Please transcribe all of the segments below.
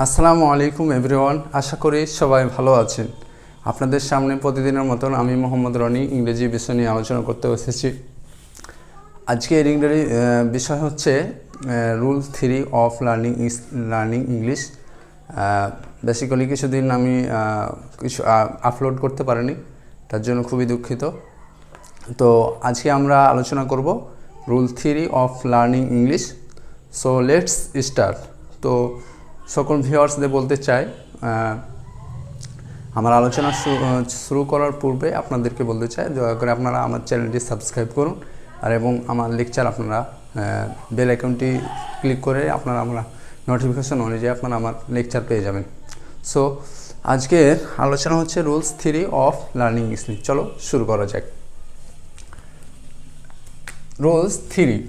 আসসালামু আলাইকুম এভরিওয়ান, আশা করি সবাই ভালো আছেন। আপনাদের সামনে প্রতিদিনের মতন আমি মোহাম্মদ রনি ইংরেজি বিষয় নিয়ে আলোচনা করতে এসেছি। আজকের ইংরেজি বিষয় হচ্ছে rule 3 of learning English. Basically কিছুদিন আমি কিছু আপলোড করতে পারিনি, তার জন্য খুবই দুঃখিত। তো আজকে আমরা আলোচনা করব rule 3 of learning English. So let's start. তো সকল ভিউয়ার্সদের বলতে চাই, আমার আলোচনা শুরু করার পূর্বে আপনাদেরকে বলতে চাই দয়া করে আপনারা আমার চ্যানেলটি সাবস্ক্রাইব করুন এবং আমার লেকচার আপনারা বেল আইকনটি ক্লিক করে আপনারা আমরা নোটিফিকেশন অনুযায়ী আপনারা আমার লেকচার পেয়ে যাবেন। সো আজকের আলোচনা হচ্ছে রুলস 3 অফ লার্নিং ইংলিশ। চলো শুরু করা যাক। রুলস 3।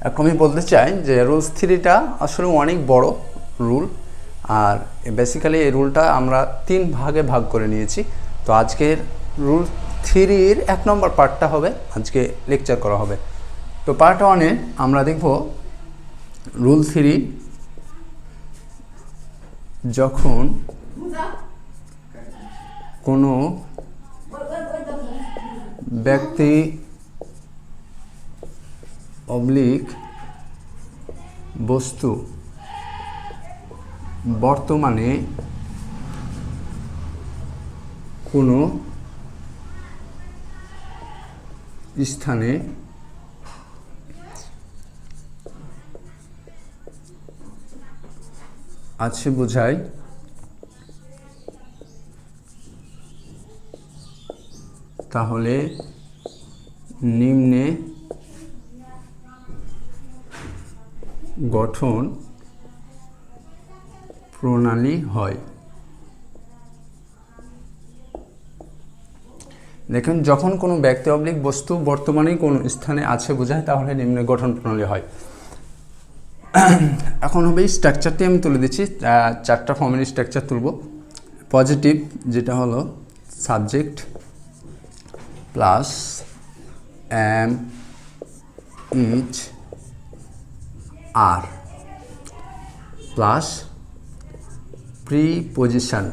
এখন আমি বলতে চাই যে রুলস 3টা আসলে অনেক বড় রুল, আর বেসিক্যালি এই রুলটা আমরা 3 ভাগে ভাগ করে নিয়েছি। তো আজকের রুল 3-র 1 নম্বর পার্টটা হবে আজকে লেকচার করা হবে। তো পার্ট 1-এ আমরা দেখব রুল 3 যখন কোনো ব্যক্তি অবলিক বস্তু বর্তমানে কোনো স্থানে আছে বোঝায়, তাহলে নিম্নে গঠন প্রণালী হয়। দেখুন, যখন কোনো ব্যক্তি অবলিক বস্তু বর্তমানে কোনো স্থানে আছে বোঝায় তাহলে নিম্নে গঠন প্রণালী হয়। এখন হবে স্ট্রাকচারটি আমি তুলে দিচ্ছি, 4টা ফর্মের স্ট্রাকচার তুলব। পজিটিভ, যেটা হলো subject plus am is are plus preposition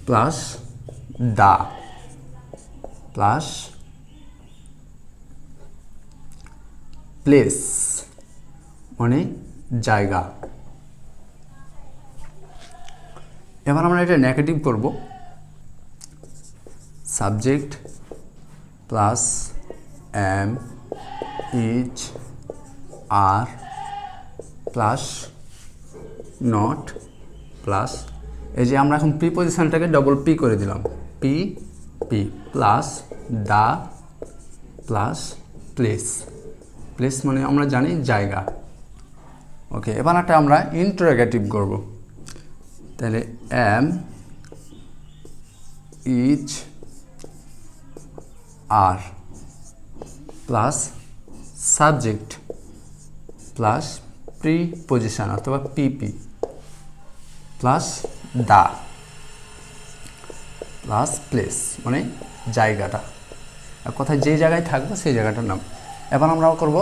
plus the plus place মানে জায়গা। এবার আমরা এটা নেগেটিভ করব। Subject plus am is are plus not plus, এই যে আমরা এখন প্রিপোজিশনটাকে ডবল পি করে দিলাম, P P plus the plus place. Place মানে আমরা জানি জায়গা। ওকে, এবার একটা আমরা ইন্টারোগেটিভ করব। তাহলে am is are plus subject plus preposition অথবা PP plus the plus place মানে জায়গাটা, কোথায় যে জায়গায় থাকবো সেই জায়গাটার নাম। এবার আমরা করব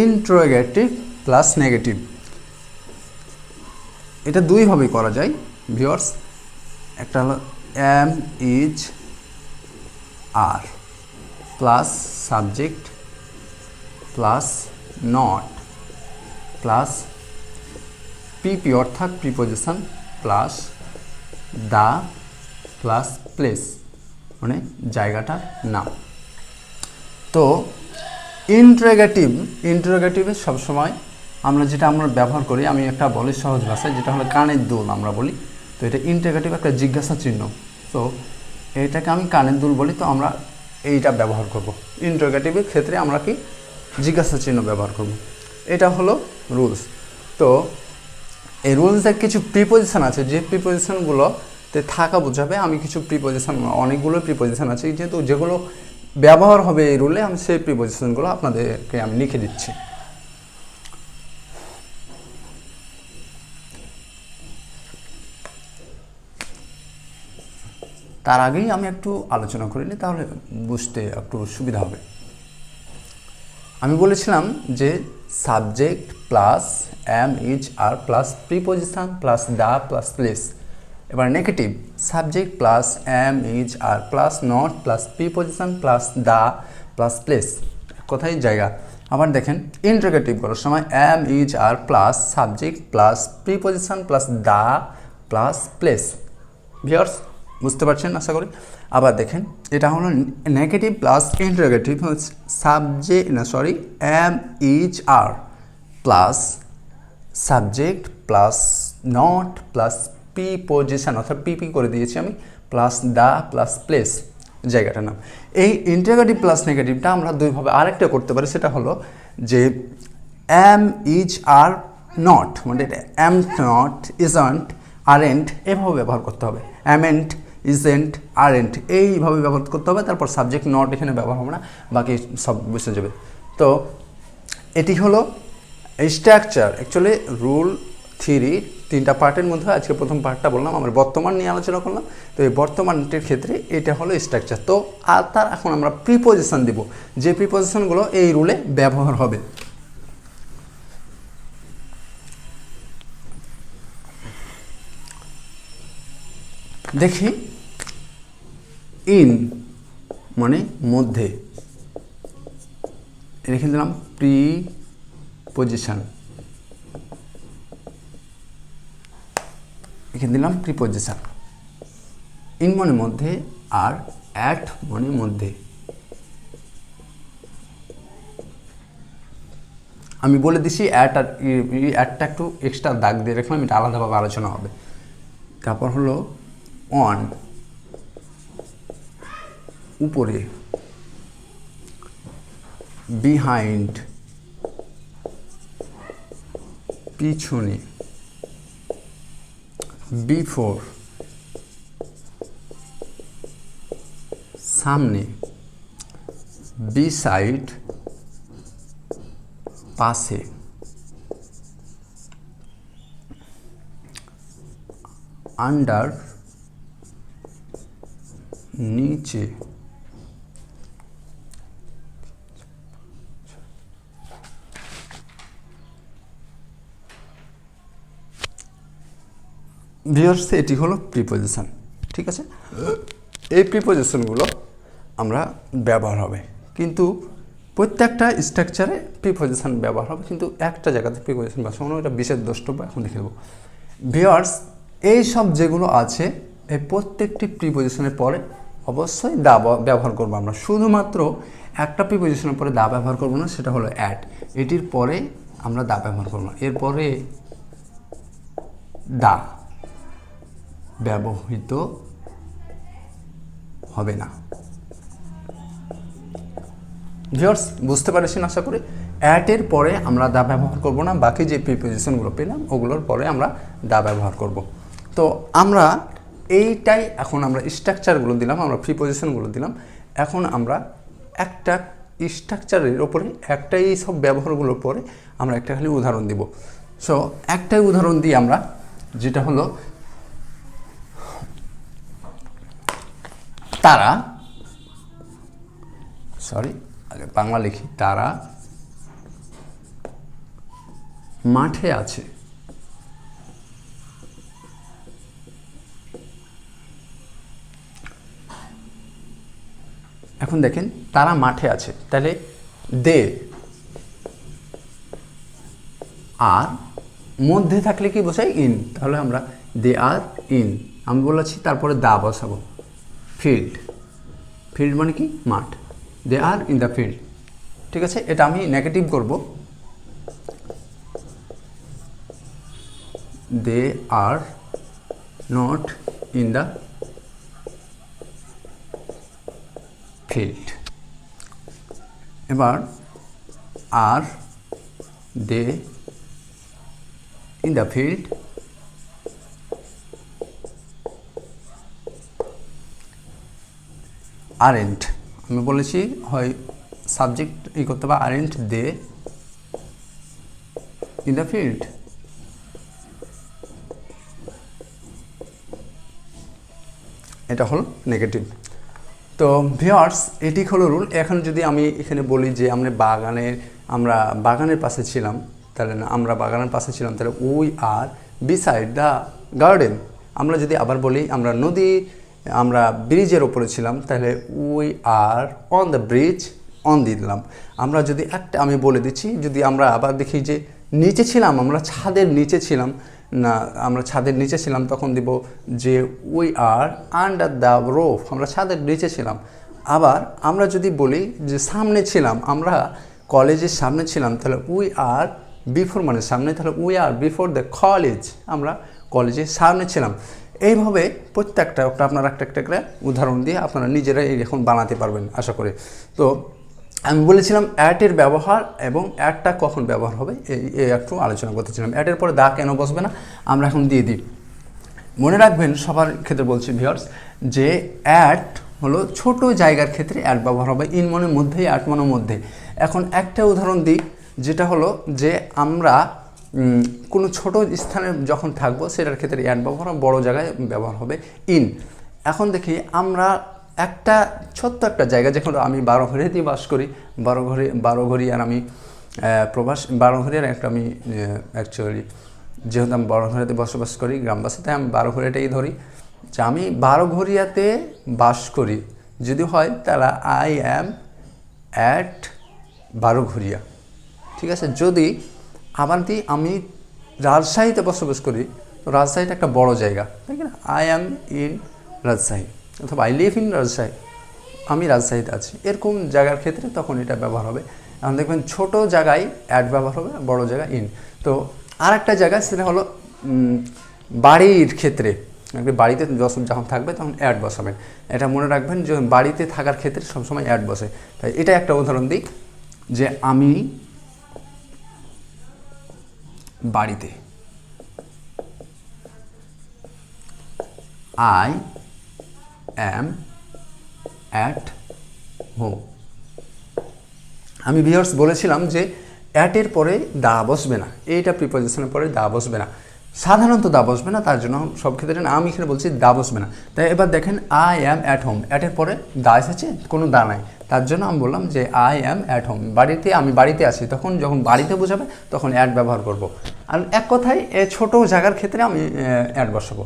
ইন্টারোগেটিভ প্লাস নেগেটিভ। এটা দুইভাবেই করা যায় ভিউয়ার্স। একটা হলো am is are plus subject plus not plus PP অর্থাৎ preposition plus the plus place মানে জায়গাটার নাম। তো ইন্টারোগেটিভে সবসময় আমরা যেটা ব্যবহার করি, আমি একটা বলি সহজ ভাষায়, যেটা হলো কানের দুল আমরা বলি। তো এটা ইন্টারোগেটিভ একটা জিজ্ঞাসা চিহ্ন। তো এইটাকে আমি কানের দুল বলি, তো আমরা এইটা ব্যবহার করব। ইন্টারোগেটিভের ক্ষেত্রে আমরা কি জিজ্ঞাসা চিহ্ন ব্যবহার করব। এটা হলো রুলস। তো এই রুলসের কিছু প্রিপোজিশন আছে, যে প্রিপোজিশনগুলোতে থাকা বোঝাবে। আমি কিছু প্রিপোজিশন, অনেকগুলো প্রিপোজিশন আছে যেহেতু যেগুলো ব্যবহার হবে এই রুলে, আমি সেই প্রিপোজিশনগুলো আপনাদেরকে আমি লিখে দিচ্ছি। তার আগেই আমি একটু আলোচনা করে নিই, তাহলে বুঝতে একটু সুবিধা হবে। আমি বলেছিলাম যে subject plus am is are plus preposition plus the plus place. এবার negative, subject plus am is are plus not plus preposition plus the plus place, কোথায় জায়গা। আবার দেখেন ইন্টারোগেটিভ করার সময় am is are plus subject plus preposition plus the plus place. Viewers বুঝতে পারছেন আশা করি। আবার দেখেন এটা হলো negative plus interrogative, am is are plus subject plus not plus preposition, অর্থাৎ পিপি করে দিয়েছি আমি, প্লাস দা প্লাস প্লেস জায়গাটার নাম। এই ইন্টারোগেটিভ প্লাস নেগেটিভটা আমরা দুইভাবে আরেকটা করতে পারি, সেটা হলো যে এম ইজ আর নট, মানে এটা এম নট, ইজন্ট, আরেন্ট, এভাবে ব্যবহার করতে হবে। অ্যামেন্ট, ইজেন্ট, আরেন্ট এইভাবে ব্যবহার করতে হবে। তারপর সাবজেক্ট নট এখানে ব্যবহার হবে না, বাকি সব বুঝে যাবে। তো এটি হলো স্ট্রাকচার। অ্যাকচুয়ালি রুল থ্রি তিনটা পার্টের মধ্যে আজকে প্রথম পার্টটা বললাম, আমরা বর্তমান নিয়ে আলোচনা করলাম। তো এই বর্তমানটির ক্ষেত্রে এটা হলো স্ট্রাকচার। তো আর তার এখন আমরা প্রিপোজিশন দিব, যে প্রিপোজিশনগুলো এই রুলে ব্যবহার হবে। দেখি, ইন মানে মধ্যে, রেখে দিলাম প্রিপোজিশন, এখানে দিলাম প্রিপোজিশন। ইন মানে মধ্যে, আর অ্যাট মানে মধ্যে। আমি বলে দিছি অ্যাট আর অ্যাটটা একটু এক্সট্রা দাগ দিয়ে রাখলাম, এটা আলাদাভাবে আলোচনা হবে। তারপর হলো অন, উপরে, বিহাইন্ড পিছনে, বিফোর সামনে, বিসাইড পাশে, আন্ডার নিচে, ভিউয়ার্স এটি হলো প্রিপোজিশন। ঠিক আছে, এই প্রিপোজিশনগুলো আমরা ব্যবহার হবে, কিন্তু প্রত্যেকটা স্ট্রাকচারে প্রিপোজিশন ব্যবহার হবে, কিন্তু একটা জায়গাতে প্রিপোজিশন ব্যবহার হবে, এটা বিশেষ দ্রষ্টব্য এখন দেখে দেবো। ভিউয়ার্স এই সব যেগুলো আছে, এই প্রত্যেকটি প্রিপোজিশনের পরে অবশ্যই দা ব্যবহার করবো আমরা। শুধুমাত্র একটা প্রিপোজিশনের পরে দা ব্যবহার করবো না, সেটা হলো অ্যাট। এটির পরে আমরা দা ব্যবহার করবো না, এরপরে দা ব্যবহৃত হবে না। ভিউয়ার্স বুঝতে পারছেন আশা করি। অ্যাটের পরে আমরা দা ব্যবহার করব না, বাকি যে প্রিপোজিশনগুলো পেলাম ওগুলোর পরে আমরা দা ব্যবহার করব। তো আমরা এইটাই এখন আমরা স্ট্রাকচারগুলো দিলাম, আমরা প্রিপোজিশনগুলো দিলাম। এখন আমরা একটা স্ট্রাকচারের ওপরে একটা এই সব ব্যবহারগুলোর পরে আমরা একটা খালি উদাহরণ দিব। সো একটাই উদাহরণ দিই আমরা, যেটা হলো তারা, আগে বাংলা লিখি, তারা মাঠে আছে। এখন দেখেন তারা মাঠে আছে, তাহলে দে, আর মধ্যে থাকলে কি বোঝায়? ইন। তাহলে আমরা দে আর ইন আমি বলেছি, তারপরে দা বসাবো। ফিল্ড, ফিল্ড মানে কি? মাঠ। They are in the field. ঠিক আছে, এটা আমি নেগেটিভ করব। They are not in the field. এবার are they in the field aren't. আমি বলেছি হয় সাবজেক্ট করতে হবে, aren't they in the field. এটা হলো নেগেটিভ। তো ভিউয়ার্স এটি হলো রুল। এখন যদি আমি এখানে বলি যে আমরা বাগানের পাশে ছিলাম, তাহলে না, আমরা বাগানের পাশে ছিলাম, তাহলে we are beside the garden. আমরা যদি আবার বলি আমরা ব্রিজের ওপরে ছিলাম, তাহলে we are on the bridge, on দিয়ে দিলাম। আমরা যদি আমি বলে দিচ্ছি, যদি আমরা আবার দেখি যে নিচে ছিলাম, আমরা ছাদের নিচে ছিলাম, আমরা ছাদের নিচে ছিলাম, তখন দিব যে we are under the roof, আমরা ছাদের নিচে ছিলাম। আবার আমরা যদি বলি যে সামনে ছিলাম, আমরা কলেজের সামনে ছিলাম, তাহলে উই আর বিফোর মানে সামনে, তাহলে we are before the college, আমরা কলেজের সামনে ছিলাম। এইভাবে প্রত্যেকটা আপনারা একটা করে উদাহরণ দিয়ে আপনারা নিজেরাই এখন বানাতে পারবেন আশা করি। তো আমি বলেছিলাম অ্যাটের ব্যবহার এবং অ্যাটটা কখন ব্যবহার হবে এই একটু আলোচনা করতেছিলাম। অ্যাটের পরে দা কেন বসবে না আমরা এখন দিয়ে দিই। মনে রাখবেন, সবার ক্ষেত্রে বলছি ভিউয়ার্স, যে অ্যাট হলো ছোট জায়গার ক্ষেত্রে অ্যাট ব্যবহার হবে, ইন মনের মধ্যেই, অ্যাট মনের মধ্যে। এখন একটা উদাহরণ দিই, যেটা হলো যে আমরা কোনো ছোট স্থানে যখন থাকবো সেটার ক্ষেত্রে অ্যাট ব্যবহার হবে, বড়ো জায়গায় ব্যবহার হবে ইন। এখন দেখি আমরা একটা ছোট্ট একটা জায়গা, যেখানে আমি বারোঘরিয়াতেই বাস করি, বারোঘরিয়ার আমি বারোঘরিয়ার একটা আমি অ্যাকচুয়ালি যেহেতু আমি বারোঘরিয়াতে বসবাস করি, গ্রামবাসী, তাই আমি বারোঘরিয়াটাই ধরি যে আমি বারোঘরিয়াতে বাস করি। যদি হয় তাহলে আই অ্যাম অ্যাট বারোঘরিয়া, ঠিক আছে। যদি আবার আমি রাজশাহীতে বসবাস করি, তো রাজশাহীটা একটা বড় জায়গা, তাই না, আই অ্যাম ইন রাজশাহী, অথবা আই লিভ ইন রাজশাহী, আমি রাজশাহীতে আছি, এরকম জায়গার ক্ষেত্রে তখন এটা ব্যবহার হবে। এখন দেখবেন ছোট জায়গায় অ্যাট ব্যবহার হবে, বড় জায়গায় ইন। তো আর একটা জায়গা, সেটা হলো বাড়ির ক্ষেত্রে, বাড়িতে যখন থাকবে তখন অ্যাট বসাবেন। এটা মনে রাখবেন যে বাড়িতে থাকার ক্ষেত্রে সবসময় অ্যাট বসে। তাই এটা একটা উদাহরণ দিই যে আমি বাড়িতে, আই অ্যাম অ্যাট হোম। আমি ভিউয়ার্স বলেছিলাম যে অ্যাটের পরে দা বসবে না, এইটা প্রিপোজিশনের পরে দা বসবে না, সাধারণত দা বসবে না, তার জন্য সব ক্ষেত্রে না, আমি এখানে বলছি দা বসবে না। তাই এবার দেখেন আই অ্যাম অ্যাট হোম, অ্যাটের পরে দা এসেছে, কোনো দা নাই, তার জন্য আমি বললাম যে আই অ্যাম অ্যাট হোম, আমি বাড়িতে আছি, যখন বাড়িতে বোঝাবে তখন অ্যাট ব্যবহার করব। আর এক কথায় ছোট জায়গার ক্ষেত্রে আমি অ্যাট বসাবো।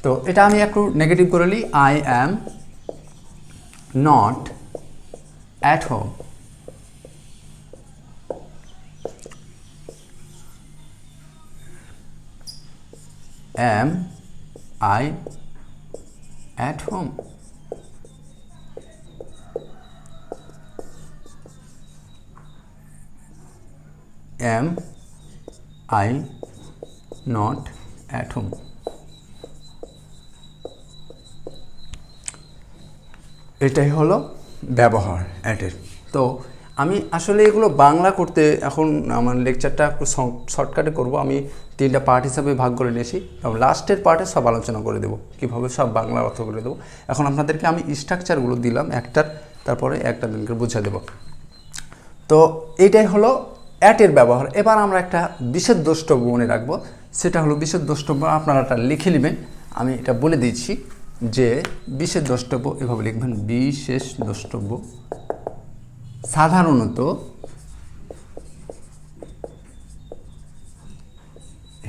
তো এটা আমি একটু নেগেটিভ করে নিই, I am not at home. Am I at home? Am I not at home? এটাই হলো ব্যবহার অ্যাটের। তো আমি আসলে এগুলো বাংলা করতে এখন আমার লেকচারটা একটু শর্টকাটে করব। আমি 3টা পার্ট হিসাবে ভাগ করে নিয়েছি, তবে লাস্টের পার্টে সব আলোচনা করে দেবো, কীভাবে সব বাংলা অর্থ করে দেবো। এখন আপনাদেরকে আমি স্ট্রাকচারগুলো দিলাম একটার, তারপরে একটা দিনকে বুঝিয়ে দেবো। তো এইটাই হলো অ্যাটের ব্যবহার। এবার আমরা একটা বিশেষ দ্রষ্টব্য মনে রাখবো, সেটা হলো বিশেষ দ্রষ্টব্য। আপনারা এটা লিখে নেবেন, আমি এটা বলে দিচ্ছি যে বিশেষ দ্রষ্টব্য এভাবে লিখবেন, বিশেষ দ্রষ্টব্য সাধারণত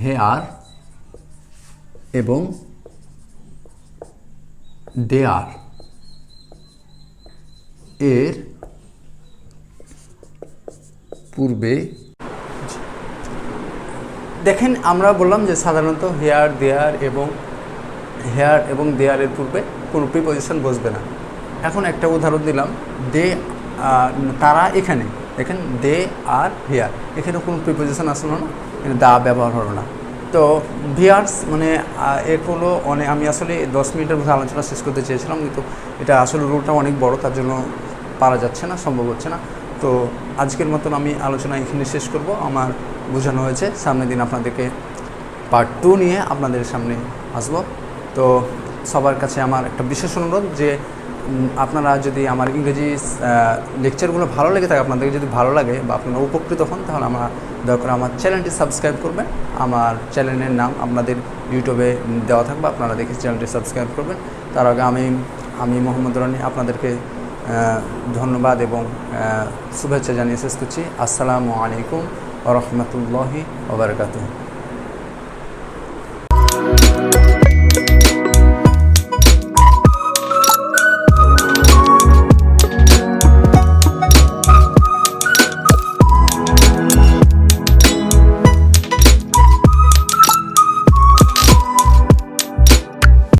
হেয়ার এবং দেয়ার এর পূর্বে, দেখেন আমরা বললাম যে সাধারণত হেয়ার এবং দেয়ারের পূর্বে কোনো প্রিপজিশন বসবে না। এখন একটা উদাহরণ দিলাম, তারা এখানে, দেখেন দে আর হেয়ার, এখানে কোনো প্রিপজিশন আসলো না, এখানে দা ব্যবহার হলো না। তো ভিউয়ার্স মানে এগুলো আমি আসলে 10 মিনিটের মধ্যে আলোচনা শেষ করতে চেয়েছিলাম, কিন্তু এটা আসলে রুলটা অনেক বড়, তার জন্য পারা যাচ্ছে না, সম্ভব হচ্ছে না। তো আজকের মতন আমি আলোচনা এখানে শেষ করব। আমার বোঝানো হয়েছে, সামনের দিন আপনাদেরকে পার্ট 2 নিয়ে আপনাদের সামনে আসব। তো সবার কাছে আমার একটা বিশেষ অনুরোধ যে আপনারা যদি আমার ইংরেজি লেকচারগুলো ভালো লেগে থাকে, আপনাদেরকে যদি ভালো লাগে বা আপনারা উপকৃত হন, তাহলে আমার দয়া করে আমার চ্যানেলটি সাবস্ক্রাইব করবেন। আমার চ্যানেলের নাম আপনাদের ইউটিউবে দেওয়া থাকবে, আপনারা দেখে চ্যানেলটি সাবস্ক্রাইব করবেন। তার আগে আমি মোহাম্মদ রনি আপনাদেরকে ধন্যবাদ এবং শুভেচ্ছা জানিয়ে শেষ করছি। আসসালামু আলাইকুম ওয়া রাহমাতুল্লাহি ওয়া বারাকাতুহু।